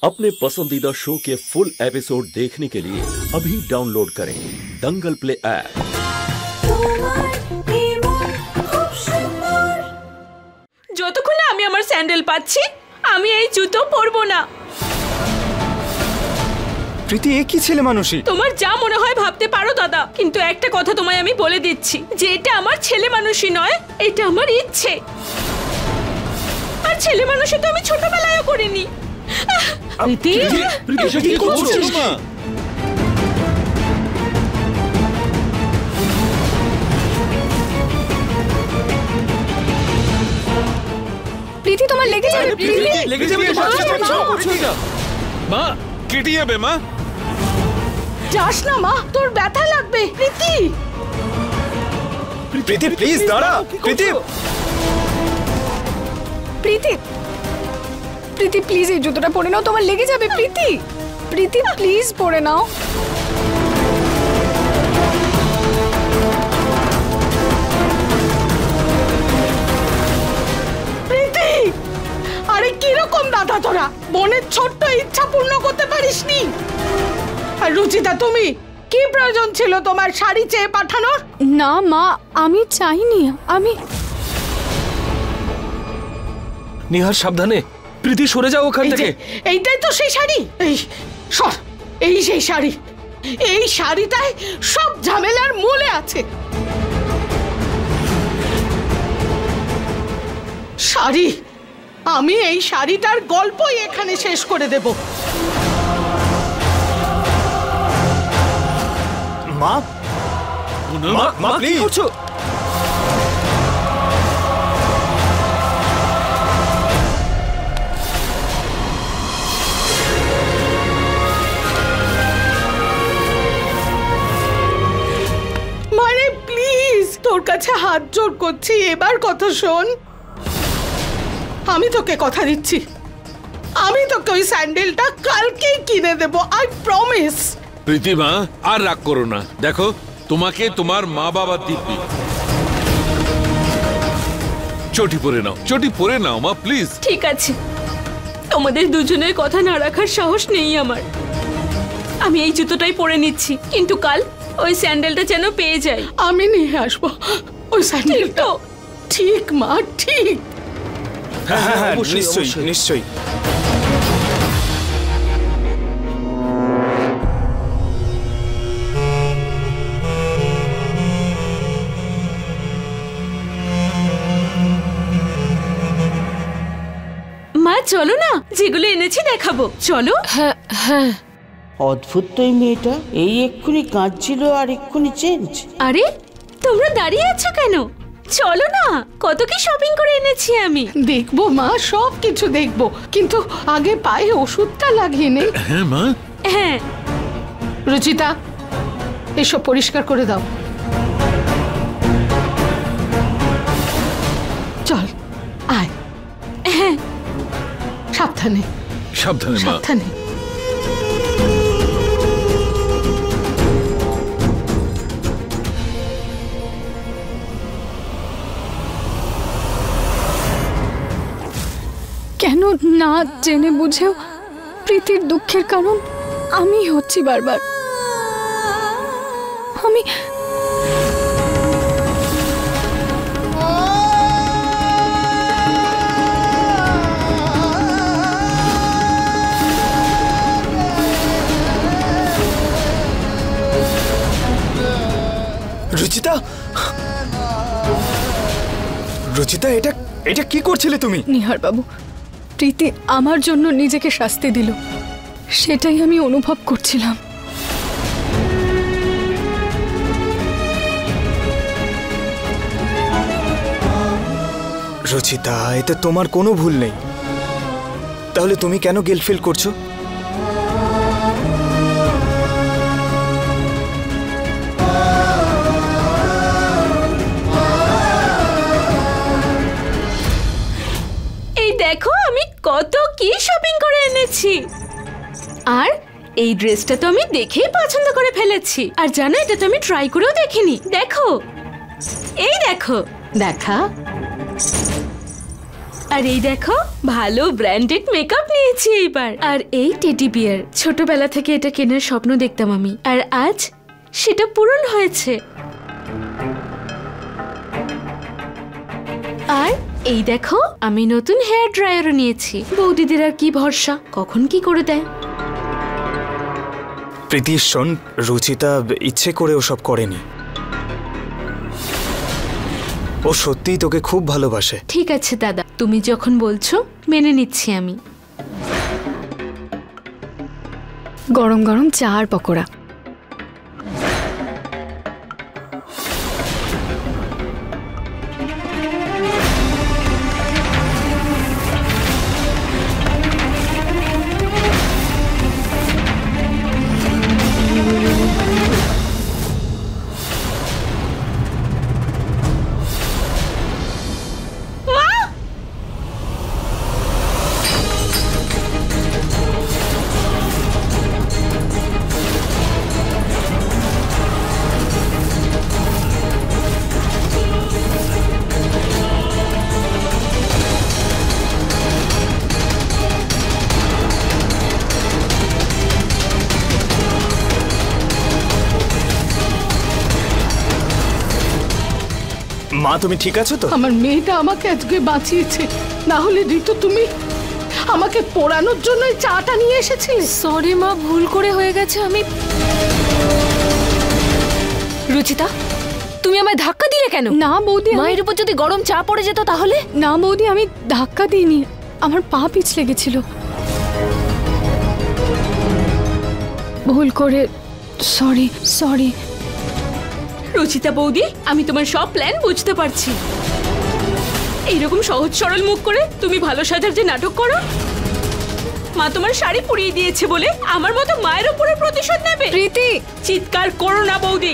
अपने पसंदीदा शो के फुल एपिसोड देखने के लिए अभी डाउनलोड करें दंगल प्ले ऐप। যতক্ষণ না আমি আমার স্যান্ডেল পাচ্ছি আমি এই জুতো পরবো না। প্রীতি এ কি ছেলে মানুষই? তোমার যা মনে হয় ভাবতে পারো দাদা, কিন্তু একটা কথা তোমায় আমি বলে দিচ্ছি যে এটা আমার ছেলে মানুষই নয়, এটা আমার ইচ্ছে। আর ছেলে মানুষই তো আমি ছোটবেলায়ও করিনি। প্রীতি, প্রীতি কি করছিস মা? প্রীতি তোমার লেগে যাবে। প্রীতি লেগে যাবে। মা কেটে যাবে মা। যাস না মা, তোর ব্যথা লাগবে। প্রীতি প্রীতি প্লিজ দাঁড়া। প্রীতি প্রীতি প্রীতি প্লিজ এই জুতোটা পরে নাও, তোমার লেগে যাবে। প্রীতি প্রীতি প্লিজ পরে নাও। প্রীতি, আরে কিরকম দাদা তোরা, বোনের ছোট্ট ইচ্ছা পূর্ণ করতে পারিসনি? আর রুচিতা, তুমি কি প্রয়োজন ছিল তোমার শাড়ি চেয়ে পাঠানোর? না মা, আমি চাইনি। আমি নিহার সাবধানে। প্রীতি সরে যাও ওখান থেকে। এইটাই তো সেই শাড়ি। এই সর, এই সেই শাড়ি। এই শাড়িটাই সব ঝামেলার মূলে আছে। শাড়ি, আমি এই শাড়িটার গল্পই এখানে শেষ করে দেব। মা মা প্লিজ করছো? মানে প্লিজ, তোর কাছে হাত জোড় করছি, এবার কথা শোন। আমি তোকে কথা দিচ্ছি, আমি তোকে ওই স্যান্ডেলটা কালকেই কিনে দেব, আই প্রমিস। প্রীতিমা আর রাগ করো না, দেখো তোমাকে তোমার মা বাবা দিব্যি। চটি পরে নাও, চটি পরে নাও মা প্লিজ। ঠিক আছে, তোমাদের দুজনের কথা না রাখার সাহস নেই আমার। আমি এই জুতোটাই পরে নিচ্ছি, কিন্তু কাল ওই স্যান্ডেলটা যেন পেয়ে যাই। আমি নিয়ে আসবো ওই স্যান্ডেলটা। ঠিক মা, ঠিক। হ্যাঁ নিশ্চয়ই নিশ্চয়ই। মা চলো না, যেগুলো এনেছি দেখাবো, চলো। হ্যাঁ হ্যাঁ, অদ্ভুত তো এই মেয়েটা, এই এক্ষুনি কাঁদছিল আর এক্ষুনি চেঞ্জ। আরে তোমরা দাঁড়িয়ে আছো কেন? চলো না, কত কি শপিং করে এনেছি আমি। দেখবো মা, সব কিছু দেখবো, কিন্তু আগে পায়ে ওষুধটা লাগিয়ে নে। হ্যাঁ মা। হ্যাঁ রুচিতা, এসব পরিষ্কার করে দাও। চল আয়। হ্যাঁ সাবধানে সাবধানে মা। সাবধানে। কেন না জেনে বুঝেও প্রীতির দুঃখের কারণ আমি হচ্ছি বারবার। আমি রুচিতা, রুচিতা এটা এটা কি করছিলে তুমি? নিহার বাবু, প্রীতি আমার জন্য নিজেকে শাস্তি দিল, সেটাই আমি অনুভব করছিলাম। রুচিতা, এতে তোমার কোনো ভুল নেই। তাহলে তুমি কেন গিল্ট ফিল করছো? এই দেখো আমি কত কি শপিং করে এনেছি। আর এই ড্রেসটা তো আমি দেখেই পছন্দ করে ফেলেছি। আর জানো, এটা তো আমি ট্রাই করেও দেখিনি। দেখো, এই দেখো। দেখা আর এই দেখো ভালো ব্র্যান্ডেড মেকআপ নিয়েছি এইবার। আর এই টেডি বিয়ার, ছোটবেলা থেকে এটা কেনার স্বপ্ন দেখতাম আমি, আর আজ সেটা পূরণ হয়েছে। আর এই দেখো আমি নতুন হেয়ার ড্রায়ারও নিয়েছি। বৌদিদের আর কি ভরসা, কখন কি করে দেয়। প্রীতি শোন, রুচিতা ইচ্ছে করে ওসব করেনি। ও সত্যিই তোকে খুব ভালোবাসে। ঠিক আছে দাদা, তুমি যখন বলছো মেনে নিচ্ছি আমি। গরম গরম চা আর পকোড়া। মা তুমি ঠিক আছো তো? আমার মেয়েটা আমাকে আজকে বাঁচিয়েছে, না হলে ঋতু তুমি আমাকে পোড়ানোর জন্য চাটা নিয়ে এসেছিলে। সরি মা, ভুল করে হয়ে গেছে। আমি রুচিতা, তুমি আমায় ধাক্কা দিলে কেন? না বৌদি, মায়ের উপর যদি গরম চা পড়ে যেত তাহলে? না বৌদি, আমি ধাক্কা দিইনি, আমার পা পিছলে গেছিল ভুল করে। Sorry sorry. রুচিতা বৌদি, আমি তোমার সব প্ল্যান বুঝতে পারছি। এইরকম সহজ সরল মুখ করে তুমি ভালো সাজার যে নাটক করো। মা তোমার শাড়ি পুড়িয়ে দিয়েছে বলে আমার মতো মায়ের উপরে প্রতিশোধ নেবে? প্রীতি, চিৎকার করো না বৌদি।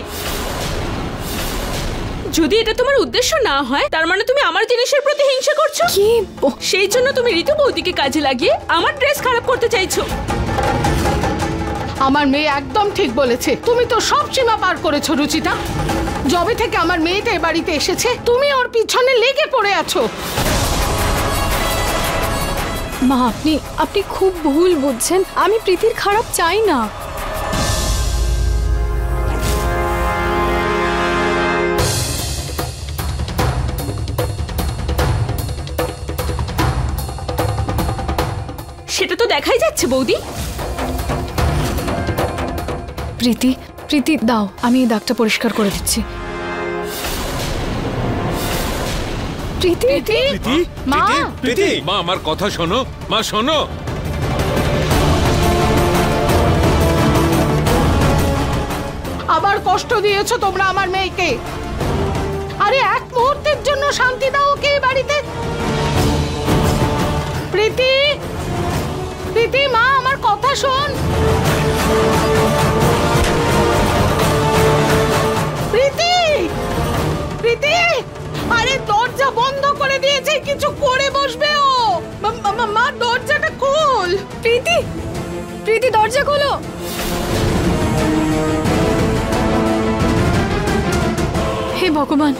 যদি এটা তোমার উদ্দেশ্য না হয়, তার মানে তুমি আমার জিনিসের প্রতি হিংসা করছো। কি? সেই জন্য তুমি ঋতু বৌদিকে কাজে লাগিয়ে আমার ড্রেস খারাপ করতে চাইছো। আমার মেয়ে একদম ঠিক বলেছে, তুমি তো সব সীমা পার করেছো রুচিতা। যবে থেকে আমার মেয়েটা এ বাড়িতে এসেছে তুমি ওর পিছনে লেগে পড়ে আছো। মা, আপনি খুব ভুল বুঝছেন। আমি প্রীতির খারাপ চাই না। সেটা তো দেখাই যাচ্ছে বৌদি। প্রীতি, প্রীতি দাও, আমি এই দাগটা পরিষ্কার করে দিচ্ছি। প্রীতি, মা, প্রীতি, মা আমার কথা শোনো, মা শোনো। আবার কষ্ট দিয়েছো তোমরা আমার মেয়েকে। আরে এক মুহূর্তের জন্য শান্তি দাও ওকে এই বাড়িতে। প্রীতি, প্রীতি মা আমার কথা শোন। প্রীতি, প্রীতি, আরে দরজা বন্ধ করে দিয়েছে, কিছু করে বসবে ও। মা দরজাটা খোল। প্রীতি, প্রীতি দরজা খোলো। হে ভগবান।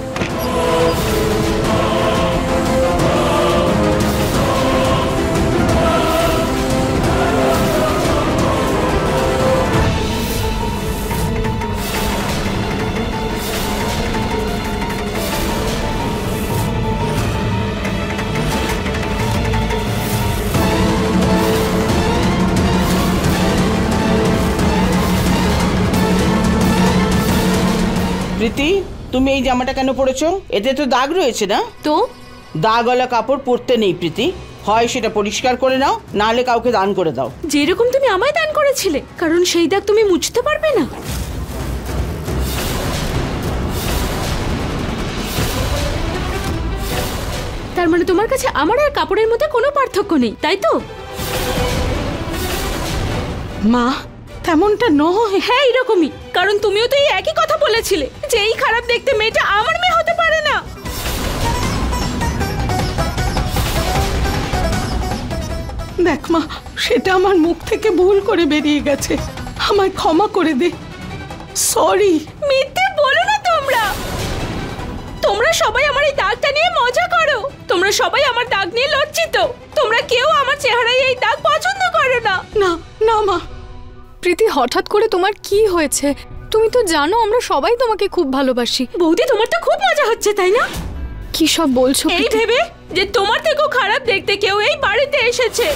প্রীতি, তুমি এই জামাটা কেন পরেছো? এতে তো দাগ রয়েছে না? তো দাগওয়ালা কাপড় পরতে নেই প্রীতি। হয় সেটা পরিষ্কার করে নাও, নাহলে কাউকে দান করে দাও। যেরকম তুমি আমায় দান করেছিলে, কারণ সেই দাগ তুমি মুছতে পারবে না। তার মানে তোমার কাছে আমার আর কাপড়ের মধ্যে কোনো পার্থক্য নেই, তাই তো? মা তেমনটা নয়। হ্যাঁ এরকমই, কারণ তুমিও তো এই একই কথা বলেছিলে যে এই খারাপ দেখতে মেয়েটা আমার মেয়ে হতে পারে না। দেখ মা, সেটা আমার মুখ থেকে ভুল করে বেরিয়ে গেছে, আমায় ক্ষমা করে দে। সরি। মিথ্যে বলো না তোমরা। তোমরা সবাই আমার এই দাগটা নিয়ে মজা করো। তোমরা সবাই আমার দাগ নিয়ে লজ্জিত। তোমরা কেউ আমার চেহারায় এই দাগ পছন্দ করো না। না না মা, প্রীতি হঠাৎ করে তোমার কি হয়েছে? তুমি তো জানো আমরা সবাই তোমাকে খুব ভালোবাসি। বৌদি, তোমার তো খুব মজা হচ্ছে তাই না? কি সব বলছো এই ভেবে যে তোমার থেকেও খারাপ দেখতে কেউ এই বাড়িতে এসেছে।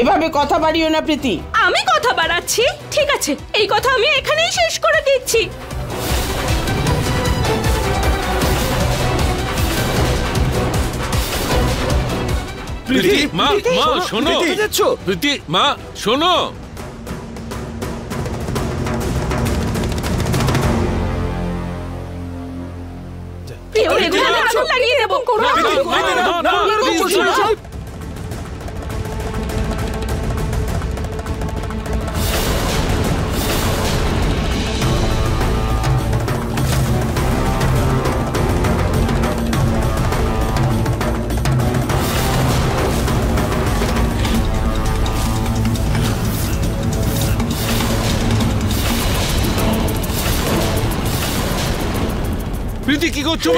এভাবে কথা বাড়িও না প্রীতি। আমি কথা বাড়াচ্ছি? ঠিক আছে, এই কথা আমি এখানেই শেষ করে দিচ্ছি। প্রীতি, মা শোনো। প্রীতি, মা শোনো। কেউ এগুলো আগুন লাগিয়ে দেবো। প্রীতি কি করছো?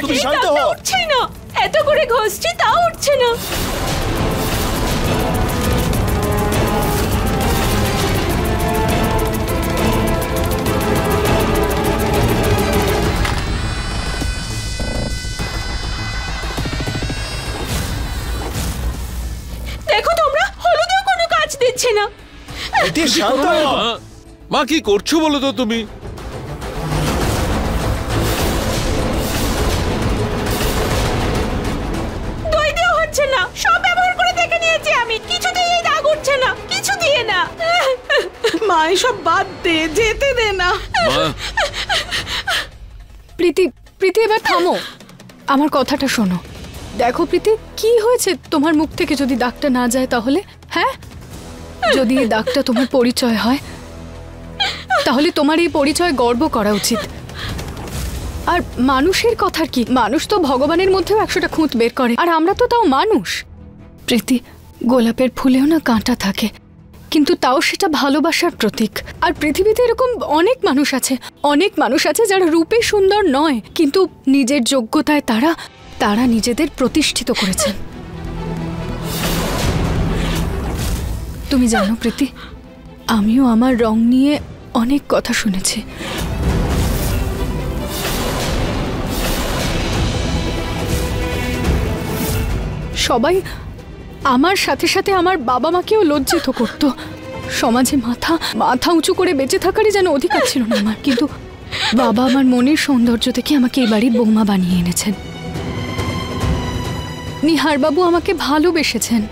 তুমি শান্ত হও। উঠছে না, এত করে ঘষছি তাও উঠছে না। দেখো তোমরা, হলুদেও কোনো কাজ দিচ্ছে না। শান্ত হও। মা কি করছো বলো তো তুমি? না, সব ব্যবহার করে দেখে নিয়েছি আমি, কিছুতেই এই দাগ উঠছে না, কিছু দিয়ে না। মা এসব বাদ দে, যেতে দে না। প্রীতি, প্রীতি এবার থামো, আমার কথাটা শোনো। দেখো প্রীতি, কি হয়েছে? তোমার মুখ থেকে যদি দাগটা না যায় তাহলে? হ্যাঁ, যদি এই দাগটা তোমার পরিচয় হয় তাহলে তোমার এই পরিচয় গর্ব করা উচিত। আর মানুষের কথার কি, মানুষ তো ভগবানের মধ্যেও 100টা খুঁত বের করে, আর আমরা তো তাও মানুষ। প্রীতি, গোলাপের ফুলেও না কাঁটা থাকে, কিন্তু তাও সেটা ভালোবাসার প্রতীক। আর পৃথিবীতে এরকম অনেক মানুষ আছে যারা রূপে সুন্দর নয়, কিন্তু নিজের যোগ্যতায় তারা নিজেদের প্রতিষ্ঠিত করেছেন। তুমি জানো প্রীতি, আমিও আমার রং নিয়ে অনেক কথা শুনেছি। সবাই আমার সাথে সাথে আমার বাবা মাকেও লজ্জিত করত। সমাজে মাথা উঁচু করে বেঁচে থাকারই যেন অধিকার ছিল না আমার। কিন্তু বাবা আমার মনের সৌন্দর্য দেখে আমাকে এই বাড়ির বৌমা বানিয়ে এনেছেন। নিহার বাবু আমাকে ভালোবেসেছেন।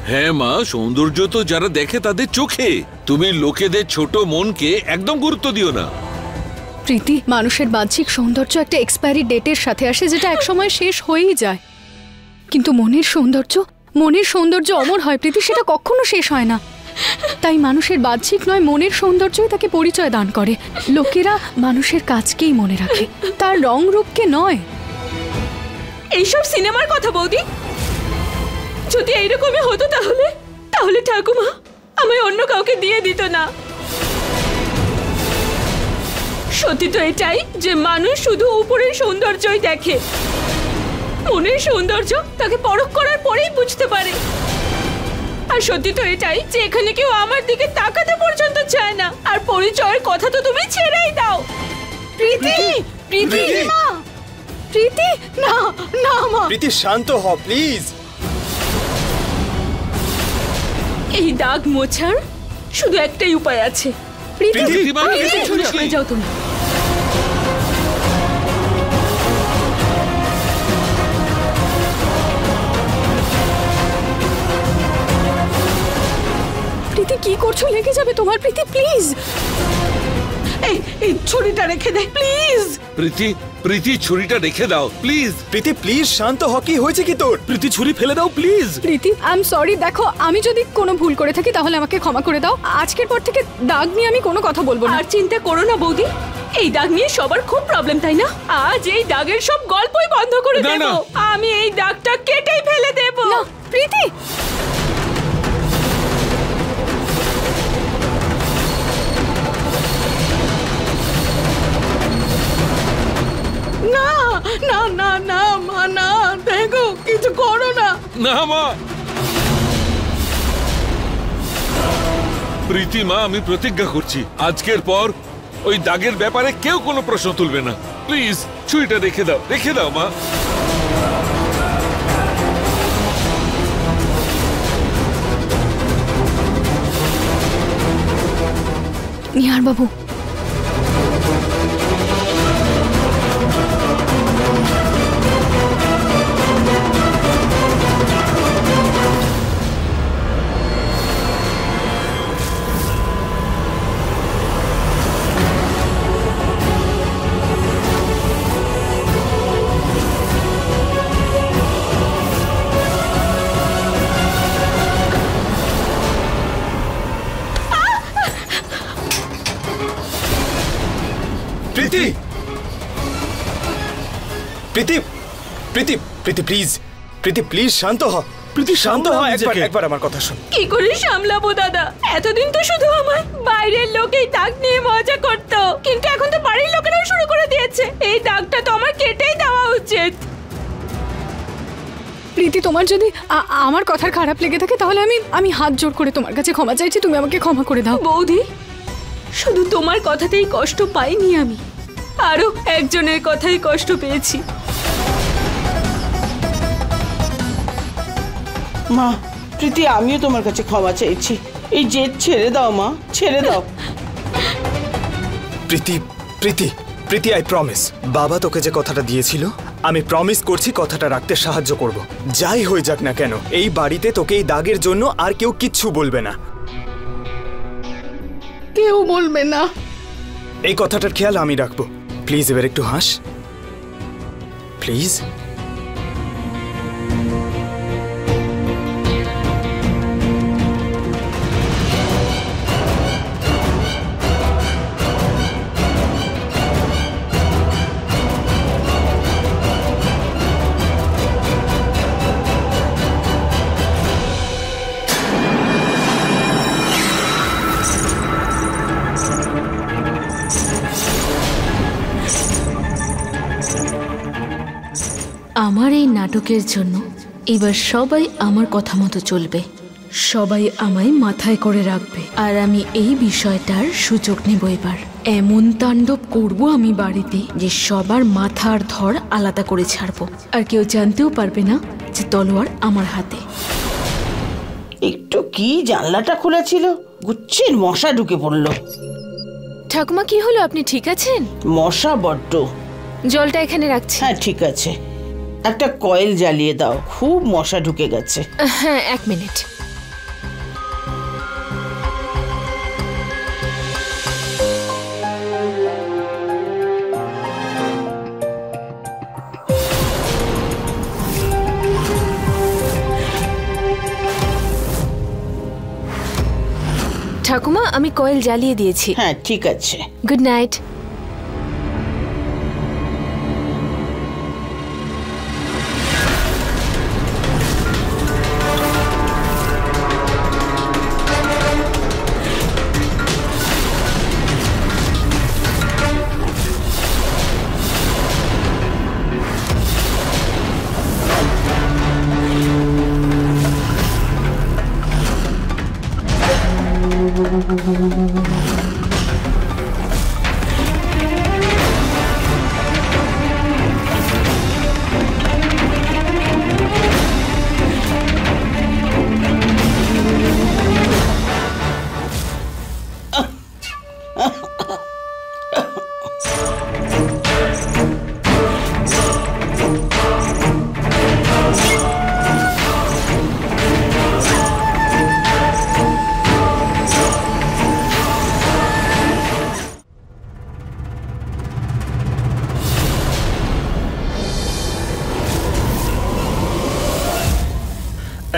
হ্যাঁ মা, সৌন্দর্য তো যারা দেখে তাদের চোখে। তুমি লোকেদের ছোট মনকে একদম গুরুত্ব দিও না। প্রীতি, মানুষের বাহ্যিক সৌন্দর্য একটা এক্সপায়ারি ডেটের সাথে আসে, যেটা একসময় শেষ হয়েই যায়। কিন্তু মনের সৌন্দর্য অমর হয় প্রীতি, সেটা কখনো শেষ হয় না। তাই মানুষের বাহ্যিক নয়, মনের সৌন্দর্যই তাকে পরিচয় দান করে। লোকেরা মানুষের কাজকেই মনে রাখে, তার রং রূপকে নয়। এইসব সিনেমার কথা বৌদি। যদি এইরকমই হতো তাহলে ঠাকুমা আমায় অন্য কাউকে দিয়ে দিত না। সত্যি তো এটাই যে মানুষ শুধু উপরের সৌন্দর্যই দেখে, মনের সৌন্দর্য তাকে পরখ করার পরেই বুঝতে পারে। আর সত্যি তো এটাই যে এখানে কেউ আমার দিকে তাকাতে পর্যন্ত চায় না। আর পরিচয়ের কথা তো তুমি ছেড়েই দাও। প্রীতি, প্রীতি মা, প্রীতি, না না মা। প্রীতি শান্ত হও প্লিজ। এই দাগ মোছার শুধু একটাই উপায় আছে। প্রীতি, সরে যাও তুমি। প্রীতি কি করছো? লেগে যাবে তোমার। প্রীতি প্লিজ, এই ছুরিটা রেখে দে প্লিজ। প্রীতি ছুরিটা রেখে দাও প্লিজ। প্রীতি প্লিজ শান্ত হ। কি হয়েছে কি তোর? প্রীতি ছুরি ফেলে দাও please. Preeti I am sorry. দেখো, আমি যদি কোনো ভুল করে থাকি তাহলে আমাকে ক্ষমা করে দাও। আজকের পর থেকে দাগ নিয়ে আমি কোনো কথা বলবো না। আর চিন্তা করো না বৌদি, এই দাগ নিয়ে সবার খুব প্রবলেম তাই না? আজ এই দাগের সব গল্পই বন্ধ করে দেব। আমি এই দাগটা কেটেই ফেলে দেব। না প্রীতি, না না না না মা, না, দেখো কিছু করো না। না মা, প্রীতি মা, আমি প্রতিজ্ঞা করছি আজকের পর ওই দাগের ব্যাপারে কেউ কোনো প্রশ্ন তুলবে না। প্লিজ ছুরিটা রেখে দাও, রেখে দাও মা। নিহার বাবু, প্রীতি প্রীতি প্রীতি প্রীতি প্লিজ, প্রীতি প্লিজ শান্ত হ, প্রীতি শান্ত হ, একবার আমার কথা শোন। কি করে সামলাবো দাদা? এতদিন তো শুধু আমার বাইরের লোকেই দাগ নিয়ে মজা করতো, কিন্তু এখন তো বাড়ির লোকেরাও শুরু করে দিয়েছে। এই দাগটা তো আমার কেটেই দেওয়া উচিত। প্রীতি, তোমার যদি আমার কথার খারাপ লেগে থাকে তাহলে আমি হাত জোড় করে তোমার কাছে ক্ষমা চাইছি, তুমি আমাকে ক্ষমা করে দাও। বৌদি, শুধু তোমার কথাতেই কষ্ট পাইনি আমি, আরো একজনের কথাই কষ্ট পেয়েছি। মা, প্রীতি, আমিও তোমার কাছে ক্ষমা চাইছি। এই জেদ ছেড়ে দাও মা, ছেড়ে দাও। প্রীতি প্রীতি প্রীতি, আই প্রমিস, বাবা তোকে যে কথাটা দিয়েছিল আমি প্রমিস করছি কথাটা রাখতে সাহায্য করব। যাই হয়ে যাক না কেন, এই বাড়িতে তোকে এই দাগের জন্য আর কেউ কিচ্ছু বলবে না। কেউ বলবে না। এই কথাটার খেয়াল আমি রাখবো। প্লিজ এবার একটু হাস, প্লিজ। আমার এই নাটকের জন্য এবার সবাই আমার কথা মতো চলবে, সবাই আমায় মাথায় করে রাখবে, আর আমি এই বিষয়টার সুযোগ নেব। এবার এমন তাণ্ডব করব আমি বাড়িতে যে সবার মাথার ধর আলাদা করে ছাড়বো, আর কেউ জানতেও পারবে না যে তলোয়ার আমার হাতে। একটু কি জানলাটা খোলা ছিল, গুচ্ছের মশা ঢুকে পড়লো। ঠাকুমা, কি হলো? আপনি ঠিক আছেন? মশা বড্ড। জলটা এখানে রাখছি। হ্যাঁ ঠিক আছে, একটা কয়েল জ্বালিয়ে দাও, খুব মশা ঢুকে গেছে। হ্যাঁ, 1 মিনিট। ঠাকুমা, আমি কয়েল জ্বালিয়ে দিয়েছি। হ্যাঁ ঠিক আছে। Good night.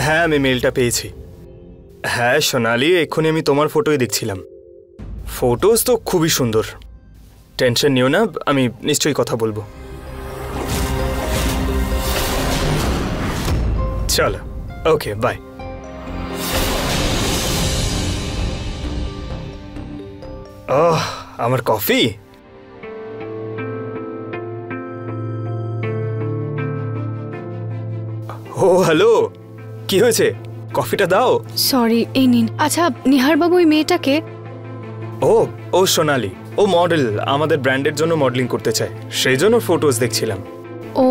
হ্যাঁ, আমি মেলটা পেয়েছি। হ্যাঁ সোনালি, এক্ষুনি আমি তোমার ফটোই দেখছিলাম। ফটোস তো খুবই সুন্দর, টেনশন নিও না, আমি নিশ্চয়ই কথা বলবো। চলো, ওকে, বাই। ওহ, আমার কফি। ও হ্যালো, কি হয়েছে? কফিটা দাও। সরি, এই নিন। আচ্ছা নিহার বাবু, ওই মেয়েটাকে? ও ও সোনালি, ও মডেল, আমাদের ব্র্যান্ডের জন্য মডেলিং করতে চায়, সেই জন্য ফটোজ দেখছিলাম। ও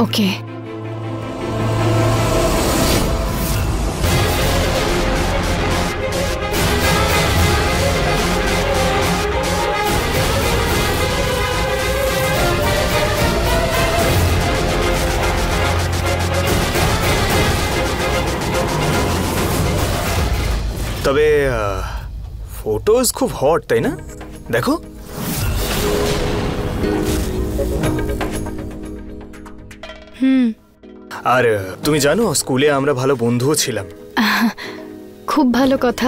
ওকে। তবে ফটোজ খুব হট, তাই না? দেখো। আর তুমি জানো, স্কুলে আমরা ভালো বন্ধুও ছিলাম। খুব ভালো কথা।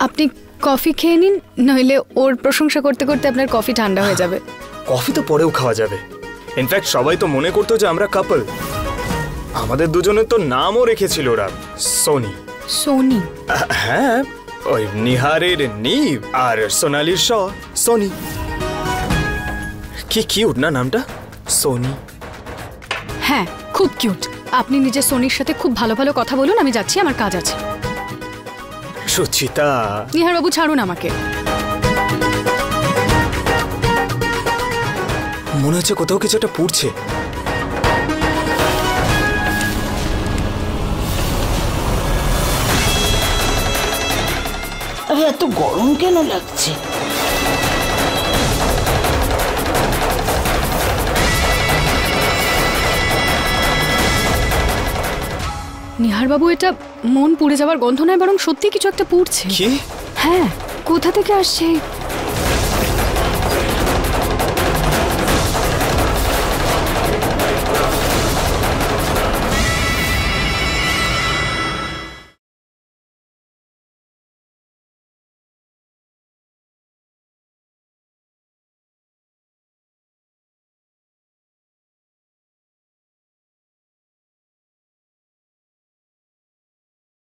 আপনি কফি খেয়ে নিন, নইলে ওর প্রশংসা করতে করতে আপনার কফি ঠান্ডা হয়ে যাবে। কফি তো পরেও খাওয়া যাবে। ইনফ্যাক্ট সবাই তো মনে করতো যে আমরা কাপল। আমাদের দুজনের তো নামও রেখেছিল ওরা, সোনি। সোনি? হ্যাঁ, ওই নিহারের নিভ আর সোনালির সোনি। কি কিউট না নামটা, সোনি। হ্যাঁ, খুব কিউট। আপনি নিজের সোনির সাথে খুব ভালো ভালো কথা বলুন, আমি যাচ্ছি, আমার কাজ আছে। সুচিতা। নিহার বাবু ছাড়ুন আমাকে। মনে হচ্ছে কোথাও কিছু একটা পুড়ছে। আরে এত গরম কেন লাগছে? নিহার বাবু, এটা মন পুড়ে যাওয়ার গন্ধ নয়, বরং সত্যি কিছু একটা পুড়ছে। কি? হ্যাঁ, কোথা থেকে আসছে